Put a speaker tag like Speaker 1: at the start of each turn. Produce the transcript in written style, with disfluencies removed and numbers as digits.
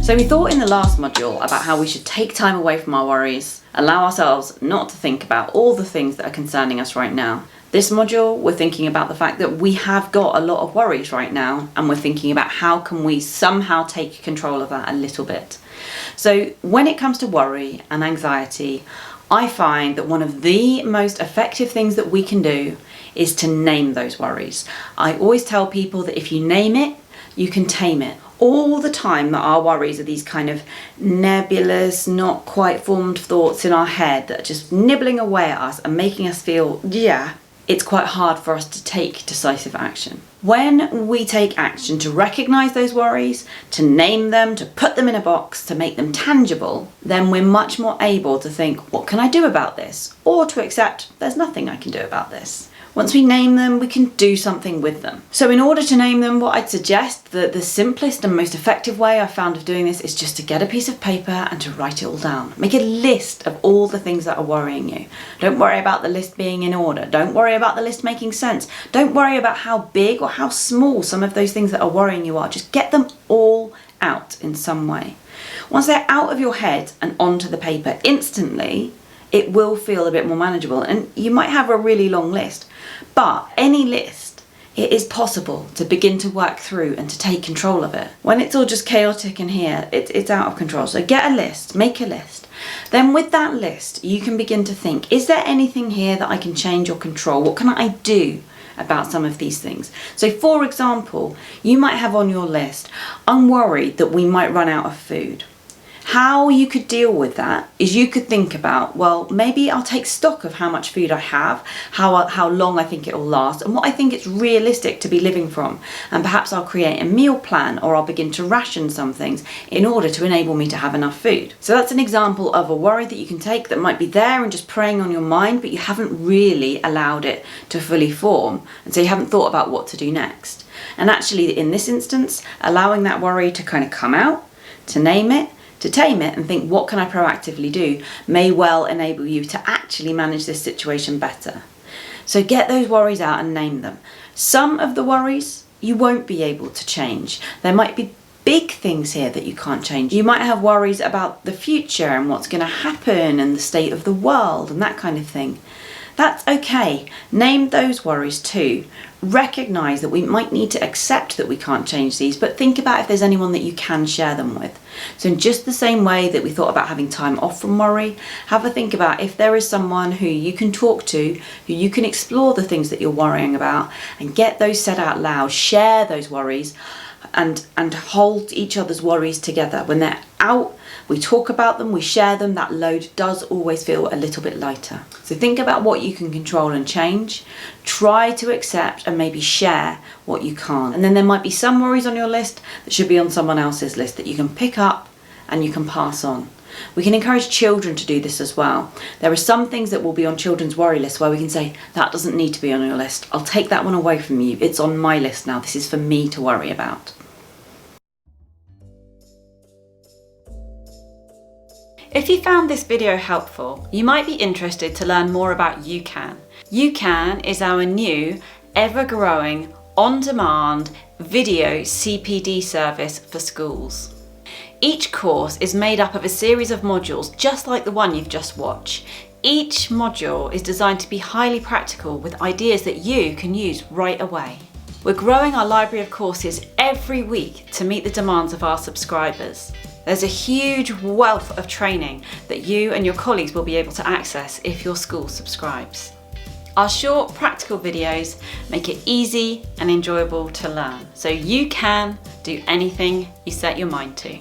Speaker 1: So we thought in the last module about how we should take time away from our worries, allow ourselves not to think about all the things that are concerning us right now. This module, we're thinking about the fact that we have got a lot of worries right now, and we're thinking about how can we somehow take control of that a little bit. So when it comes to worry and anxiety, I find that one of the most effective things that we can do is to name those worries. I always tell people that if you name it, you can tame it. All the time that our worries are these kind of nebulous, not quite formed thoughts in our head that are just nibbling away at us and making us feel, it's quite hard for us to take decisive action. When we take action to recognize those worries, to name them, to put them in a box, to make them tangible, then we're much more able to think, what can I do about this? Or to accept, there's nothing I can do about this. Once we name them, we can do something with them. So in order to name them, what I'd suggest, that the simplest and most effective way I've found of doing this is just to get a piece of paper and to write it all down. Make a list of all the things that are worrying you. Don't worry about the list being in order. Don't worry about the list making sense. Don't worry about how big or how small some of those things that are worrying you are. Just get them all out in some way. Once they're out of your head and onto the paper, instantly, it will feel a bit more manageable. And you might have a really long list, but any list, it is possible to begin to work through and to take control of it. When it's all just chaotic in here, it's out of control. So get a list, make a list. Then with that list, you can begin to think, is there anything here that I can change or control? What can I do about some of these things? So for example, you might have on your list, I'm worried that we might run out of food. How you could deal with that is you could think about, well, maybe I'll take stock of how much food I have, how long I think it will last, and what I think it's realistic to be living from. And perhaps I'll create a meal plan, or I'll begin to ration some things in order to enable me to have enough food. So that's an example of a worry that you can take that might be there and just preying on your mind, but you haven't really allowed it to fully form. And so you haven't thought about what to do next. And actually, in this instance, allowing that worry to kind of come out, to name it, to tame it and think, what can I proactively do, may well enable you to actually manage this situation better. So get those worries out and name them. Some of the worries you won't be able to change. There might be big things here that you can't change. You might have worries about the future and what's going to happen and the state of the world and that kind of thing. That's okay. Name those worries too. Recognize that we might need to accept that we can't change these, but think about if there's anyone that you can share them with. So in just the same way that we thought about having time off from worry, have a think about if there is someone who you can talk to, who you can explore the things that you're worrying about and get those said out loud, share those worries and hold each other's worries together. When they're out, we talk about them, we share them, that load does always feel a little bit lighter. So think about what you can control and change, try to accept and maybe share what you can't. And then there might be some worries on your list that should be on someone else's list that you can pick up and you can pass on. We can encourage children to do this as well. There are some things that will be on children's worry lists where we can say, that doesn't need to be on your list. I'll take that one away from you. It's on my list now. This is for me to worry about. If you found this video helpful, you might be interested to learn more about YouCan. YouCan is our new, ever-growing, on-demand video CPD service for schools. Each course is made up of a series of modules just like the one you've just watched. Each module is designed to be highly practical with ideas that you can use right away. We're growing our library of courses every week to meet the demands of our subscribers. There's a huge wealth of training that you and your colleagues will be able to access if your school subscribes. Our short, practical videos make it easy and enjoyable to learn, so you can do anything you set your mind to.